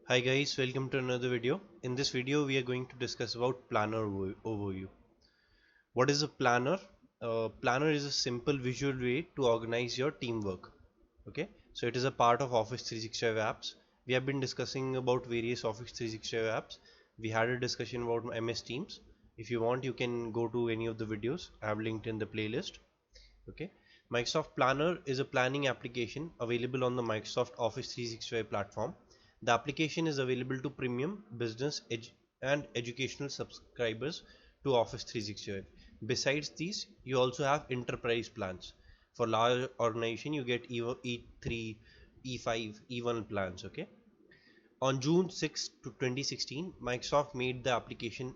Hi guys, welcome to another video. In this video, we are going to discuss about planner overview. What is a planner? Planner is a simple visual way to organize your teamwork. Okay, so it is a part of Office 365 apps. We have been discussing about various Office 365 apps. We had a discussion about MS Teams. If you want, you can go to any of the videos I have linked in the playlist. Okay, Microsoft Planner is a planning application available on the Microsoft Office 365 platform. The application is available to premium, business, and educational subscribers to Office 365. Besides these, you also have enterprise plans. For large organization, you get E3, E5, E1 plans. Okay. On June 6 to 2016, Microsoft made the application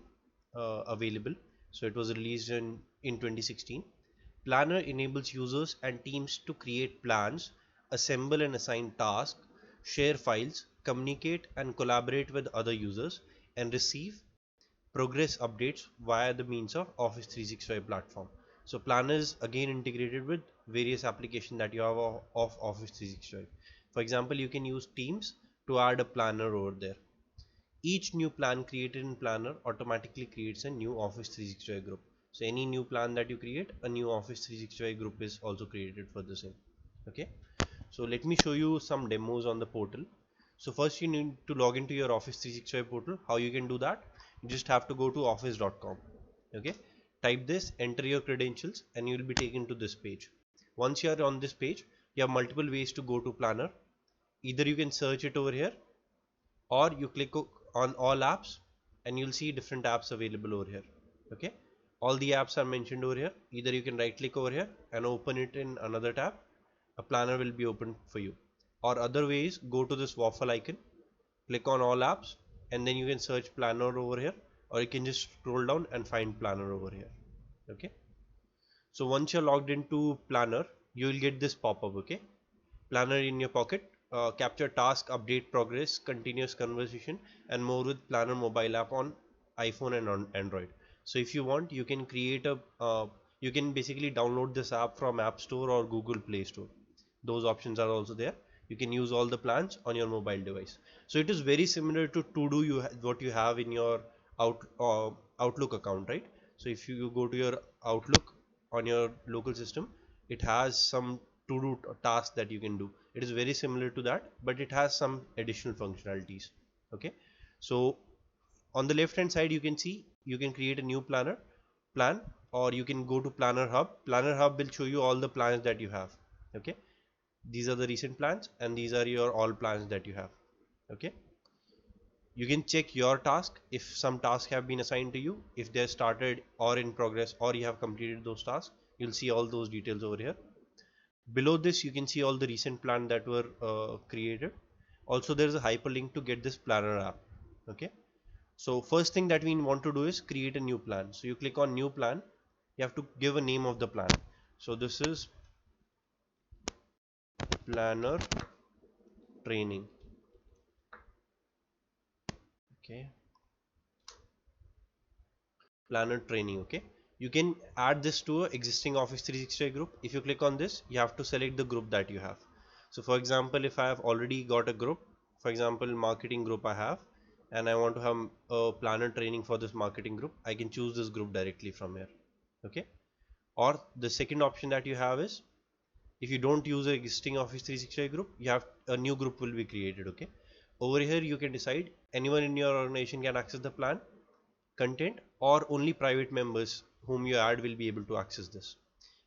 available. So it was released in 2016. Planner enables users and teams to create plans, assemble and assign tasks, share files, communicate and collaborate with other users, and receive progress updates via the means of Office 365 platform. So Planner is again integrated with various applications that you have of Office 365. For example, you can use Teams to add a planner over there. Each new plan created in Planner automatically creates a new Office 365 group. So any new plan that you create, a new Office 365 group is also created for the same. Okay. So let me show you some demos on the portal. So first you need to log into your Office 365 portal. How you can do that? You just have to go to office.com. Okay. Type this, enter your credentials, and you will be taken to this page. Once you are on this page, you have multiple ways to go to Planner. Either you can search it over here, or you click on all apps and you'll see different apps available over here. Okay, all the apps are mentioned over here. Either you can right click over here and open it in another tab, a planner will be open for you, or other ways, go to this waffle icon, click on all apps, and then you can search planner over here, or you can just scroll down and find planner over here. Okay, so once you're logged into planner, you will get this pop-up. Okay, planner in your pocket, capture task, update progress, continuous conversation, and more with planner mobile app on iPhone and on Android. So if you want, you can create a you can basically download this app from App Store or Google Play Store. Those options are also there. You can use all the plans on your mobile device. So it is very similar to To-Do, what you have in your Outlook account, right? So if you go to your Outlook on your local system, it has some to-do task that you can do. It is very similar to that, but it has some additional functionalities. Okay, so on the left hand side, you can see you can create a new plan, or you can go to Planner Hub. Planner Hub will show you all the plans that you have. Okay, these are the recent plans and these are your all plans that you have. Okay, you can check your task if some tasks have been assigned to you, if they're started or in progress, or you have completed those tasks. You'll see all those details over here. Below this, you can see all the recent plans that were created. Also, there is a hyperlink to get this planner app. Okay, so first thing that we want to do is create a new plan. So you click on new plan. You have to give a name of the plan. So this is planner training. Okay, planner training. Okay, you can add this to a existing Office 365 group. If you click on this, you have to select the group that you have. So for example, if I have already got a group, for example marketing group I have, and I want to have a planner training for this marketing group, I can choose this group directly from here. Okay, or the second option that you have is, if you don't use an existing Office 365 group, you have a new group will be created. Okay, over here you can decide anyone in your organization can access the plan content, or only private members whom you add will be able to access this.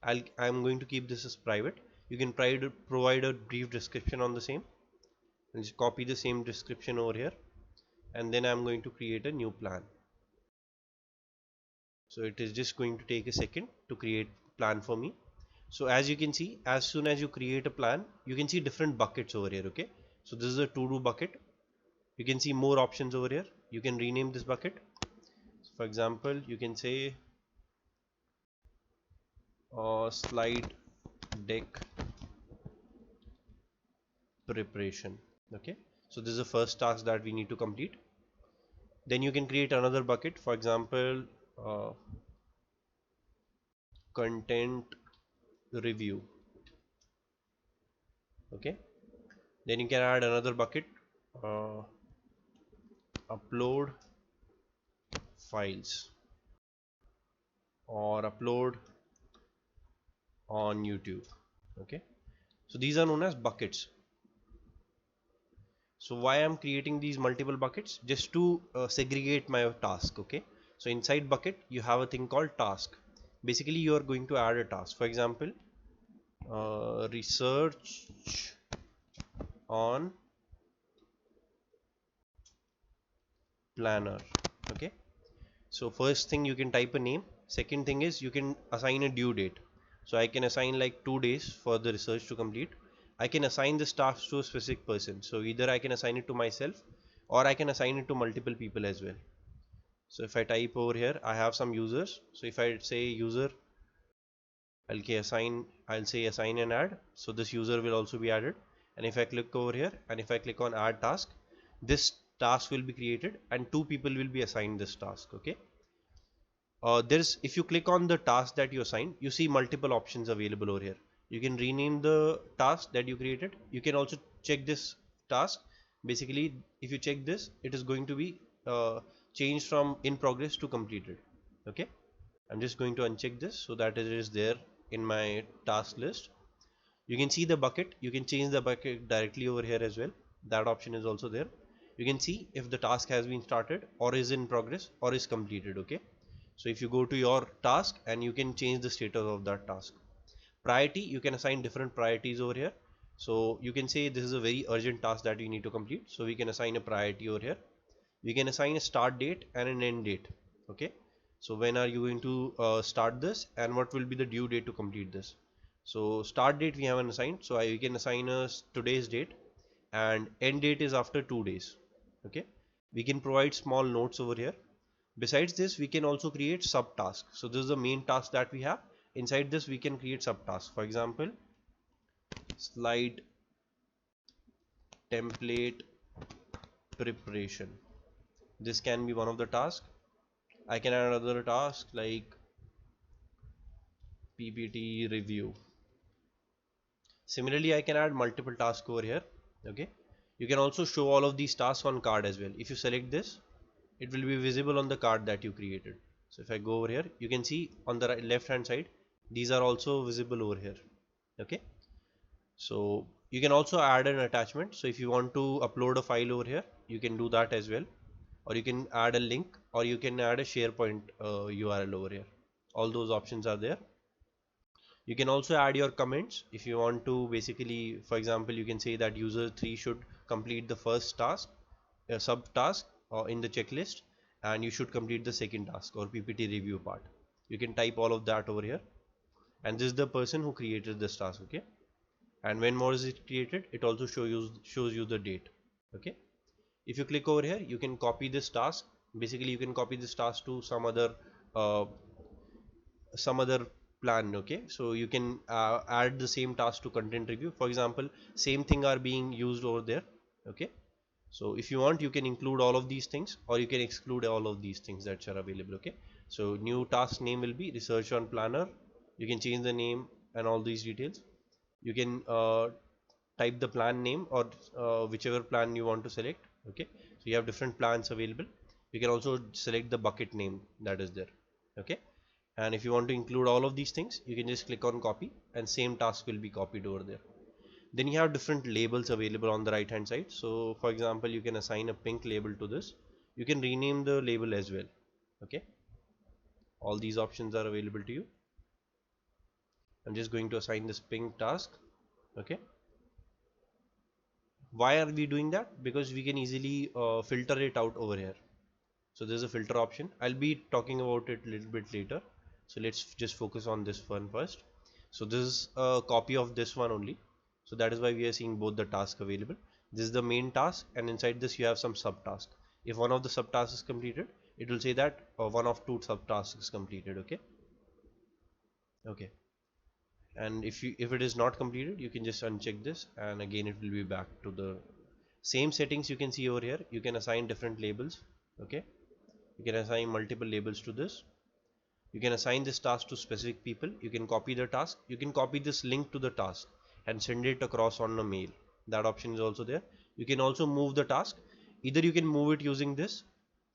I'm going to keep this as private. You can provide a brief description on the same, and just copy the same description over here, and then I'm going to create a new plan. So it is just going to take a second to create plan for me. So as you can see, as soon as you create a plan, you can see different buckets over here. Okay, so this is a to do bucket. You can see more options over here. You can rename this bucket. For example, you can say slide deck preparation. Okay, so this is the first task that we need to complete. Then you can create another bucket, for example content review. Okay, then you can add another bucket, uh, upload files or upload on YouTube. Okay, so these are known as buckets. So why I'm creating these multiple buckets? Just to segregate my task. Okay, so inside bucket you have a thing called task. Basically you are going to add a task. For example, research on planner. Okay, so first thing you can type a name. Second thing is you can assign a due date. So I can assign like 2 days for the research to complete. I can assign this task to a specific person. So either I can assign it to myself or I can assign it to multiple people as well. So if I type over here, I have some users. So if I say user, I'll say assign and add. So this user will also be added. And if I click over here and if I click on add task, this task will be created and 2 people will be assigned this task. Okay. There's if you click on the task that you assign, you see multiple options available over here. You can rename the task that you created. You can also check this task. Basically, if you check this, it is going to be changed from in progress to completed. Okay, I'm just going to uncheck this so that it is there in my task list. You can see the bucket. You can change the bucket directly over here as well. That option is also there. You can see if the task has been started or is in progress or is completed. Okay, so if you go to your task and you can change the status of that task. Priority, you can assign different priorities over here. So you can say this is a very urgent task that you need to complete. So we can assign a priority over here. We can assign a start date and an end date. Okay, so when are you going to start this and what will be the due date to complete this? So start date we haven't assigned, so we can assign a today's date, and end date is after 2 days. Okay, we can provide small notes over here. Besides this, we can also create subtasks. So this is the main task that we have. Inside this, we can create subtasks. For example, slide template preparation. This can be one of the tasks. I can add another task like PPT review. Similarly, I can add multiple tasks over here. Okay, you can also show all of these tasks on card as well. If you select this, it will be visible on the card that you created. So if I go over here, you can see on the left hand side, these are also visible over here. Okay, so you can also add an attachment. So if you want to upload a file over here, you can do that as well, or you can add a link, or you can add a SharePoint URL over here. All those options are there. You can also add your comments if you want to. Basically, for example, you can say that user 3 should complete the first task, a sub task in the checklist, and you should complete the second task or PPT review part. You can type all of that over here, and this is the person who created this task. Okay, and when more is it created, it also shows you the date. Okay, if you click over here, you can copy this task. Basically, you can copy this task to uh, some other plan. Okay, so you can add the same task to content review, for example. Same thing are being used over there. Okay, so if you want, you can include all of these things or you can exclude all of these things that are available. Okay, so new task name will be research on planner. You can change the name and all these details. You can type the plan name or whichever plan you want to select. Okay, so you have different plans available. You can also select the bucket name that is there. Okay, and if you want to include all of these things, you can just click on copy and same task will be copied over there. Then you have different labels available on the right hand side. So for example, you can assign a pink label to this. You can rename the label as well. Okay, all these options are available to you. I'm just going to assign this pink task. Okay, why are we doing that? Because we can easily filter it out over here. So there's a filter option. I'll be talking about it a little bit later. So let's just focus on this one first. So this is a copy of this one only. So that is why we are seeing both the tasks available. This is the main task, and inside this you have some subtasks. If one of the subtasks is completed, it will say that one of 2 subtasks is completed. Okay, okay, and if it is not completed, you can just uncheck this and again it will be back to the same settings. You can see over here, you can assign different labels. Okay, you can assign multiple labels to this. You can assign this task to specific people. You can copy the task. You can copy this link to the task and send it across on a mail. That option is also there. You can also move the task. Either you can move it using this,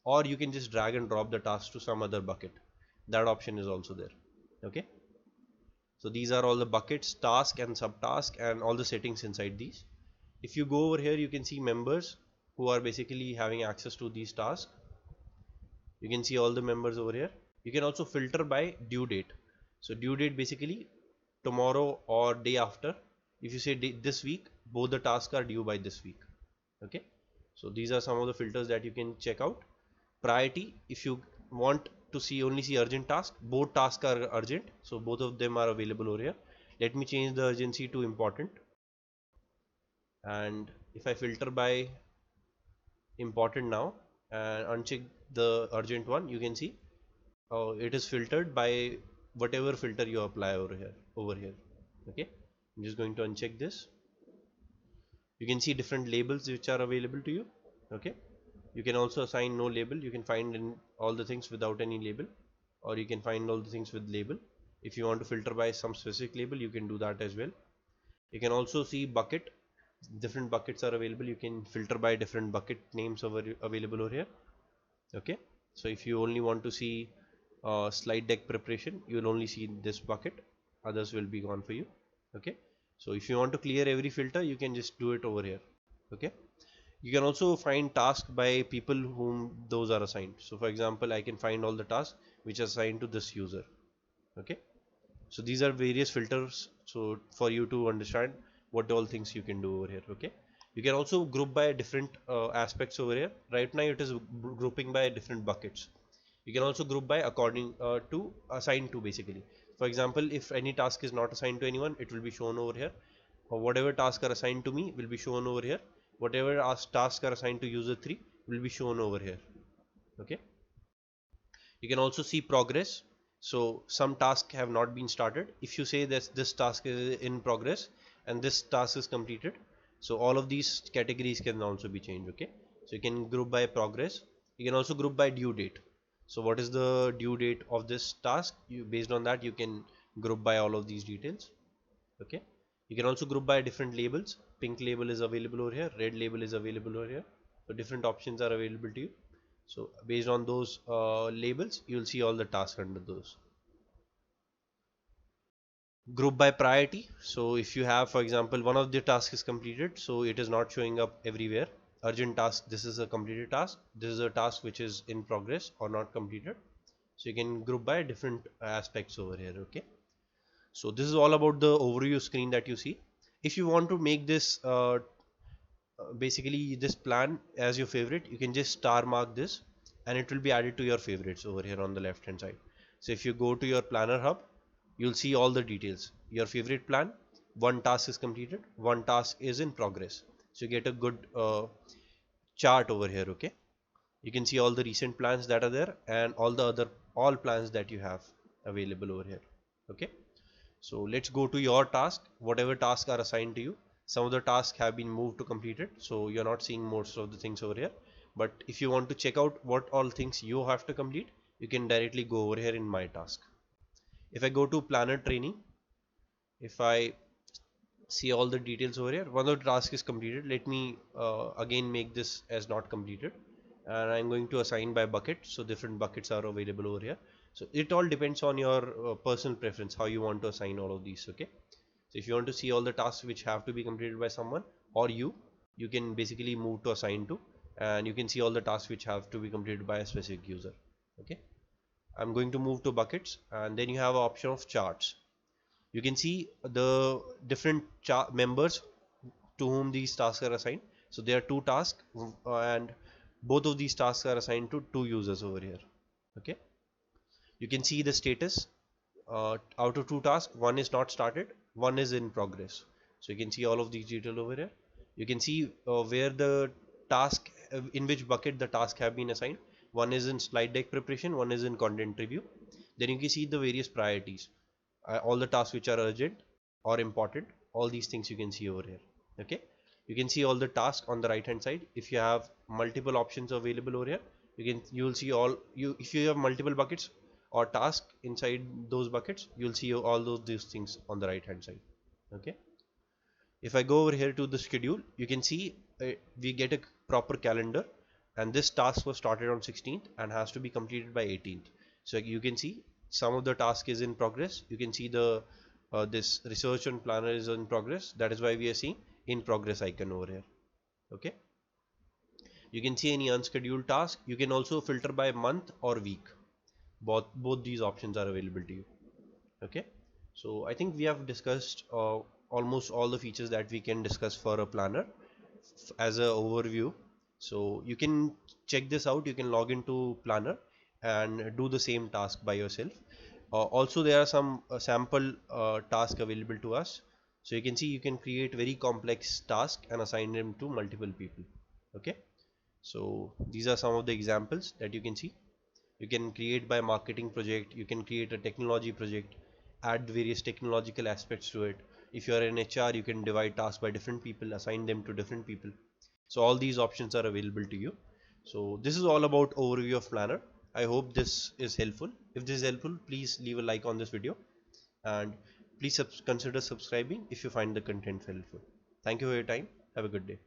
or you can just drag and drop the task to some other bucket. That option is also there. Okay, so these are all the buckets, task and subtask, and all the settings inside these. If you go over here, you can see members who are basically having access to these tasks. You can see all the members over here. You can also filter by due date. So due date basically tomorrow or day after. If you say this week, both the tasks are due by this week. Okay, so these are some of the filters that you can check out. Priority, if you want to only see urgent tasks, both tasks are urgent, so both of them are available over here. Let me change the urgency to important, and if I filter by important now and uncheck the urgent one, you can see it is filtered by whatever filter you apply over here. Okay, I'm just going to uncheck this. You can see different labels which are available to you. Okay, you can also assign no label. You can find in all the things without any label, or you can find all the things with label. If you want to filter by some specific label, you can do that as well. You can also see bucket. Different buckets are available. You can filter by different bucket names available over here. Okay, so if you only want to see slide deck preparation, you will only see this bucket, others will be gone for you. Okay, so if you want to clear every filter, you can just do it over here. Okay, you can also find tasks by people whom those are assigned. So for example, I can find all the tasks which are assigned to this user. Okay, so these are various filters, so for you to understand what all things you can do over here. Okay, you can also group by different aspects over here. Right now it is grouping by different buckets. You can also group by according to assigned to basically. For example, if any task is not assigned to anyone, it will be shown over here, or whatever tasks are assigned to me will be shown over here. Whatever tasks are assigned to user 3 will be shown over here. Okay, you can also see progress. So some tasks have not been started. If you say that this task is in progress and this task is completed, so all of these categories can also be changed. Okay, so you can group by progress. You can also group by due date. So what is the due date of this task? Based on that, you can group by all of these details. Okay, you can also group by different labels. Pink label is available over here, red label is available over here, so different options are available to you. So based on those labels, you will see all the tasks under those. Group by priority. So if you have, for example, one of the tasks is completed, so it is not showing up everywhere. Urgent task, this is a completed task. This is a task which is in progress or not completed. So you can group by different aspects over here. Okay, so this is all about the overview screen that you see. If you want to make this basically this plan as your favorite, you can just star mark this and it will be added to your favorites over here on the left hand side. So if you go to your planner hub, you'll see all the details. Your favorite plan, one task is completed, one task is in progress, so you get a good chart over here. Okay, you can see all the recent plans that are there and all the other all plans that you have available over here. Okay, so let's go to your task. Whatever tasks are assigned to you, some of the tasks have been moved to completed, so you're not seeing most of the things over here. But if you want to check out what all things you have to complete, you can directly go over here in my task. If I go to planner training, if I see all the details over here, one of the task is completed. Let me again make this as not completed, and I'm going to assign by bucket, so different buckets are available over here. So it all depends on your personal preference, how you want to assign all of these. Okay, so if you want to see all the tasks which have to be completed by someone or you can basically move to assign to, and you can see all the tasks which have to be completed by a specific user. Okay, I'm going to move to buckets, and then you have an option of charts. You can see the different members to whom these tasks are assigned. So there are two tasks, and both of these tasks are assigned to two users over here. Okay, you can see the status. Out of two tasks, one is not started, one is in progress. So you can see all of these details over here. You can see where the task, in which bucket the task have been assigned. One is in slide deck preparation, one is in content review. Then you can see the various priorities, all the tasks which are urgent or important, all these things you can see over here. Okay, you can see all the tasks on the right hand side. If you have multiple options available over here, you will see all if you have multiple buckets or task inside those buckets, you'll see all these things on the right hand side. Okay, if I go over here to the schedule, you can see we get a proper calendar and this task was started on 16th and has to be completed by 18th. So you can see some of the task is in progress. You can see the this research on planner is in progress. That is why we are seeing in progress icon over here. Okay, you can see any unscheduled task. You can also filter by month or week. Both these options are available to you. Okay, so I think we have discussed almost all the features that we can discuss for a planner as a overview. So you can check this out. You can log into planner and do the same task by yourself. Also there are some sample tasks available to us. So you can see you can create very complex tasks and assign them to multiple people. Okay, so these are some of the examples that you can see. You can create by marketing project, you can create a technology project, add various technological aspects to it. If you are in HR, you can divide tasks by different people, assign them to different people. So all these options are available to you. So this is all about overview of planner. I hope this is helpful. If this is helpful, please leave a like on this video, and please consider subscribing if you find the content helpful. Thank you for your time. Have a good day.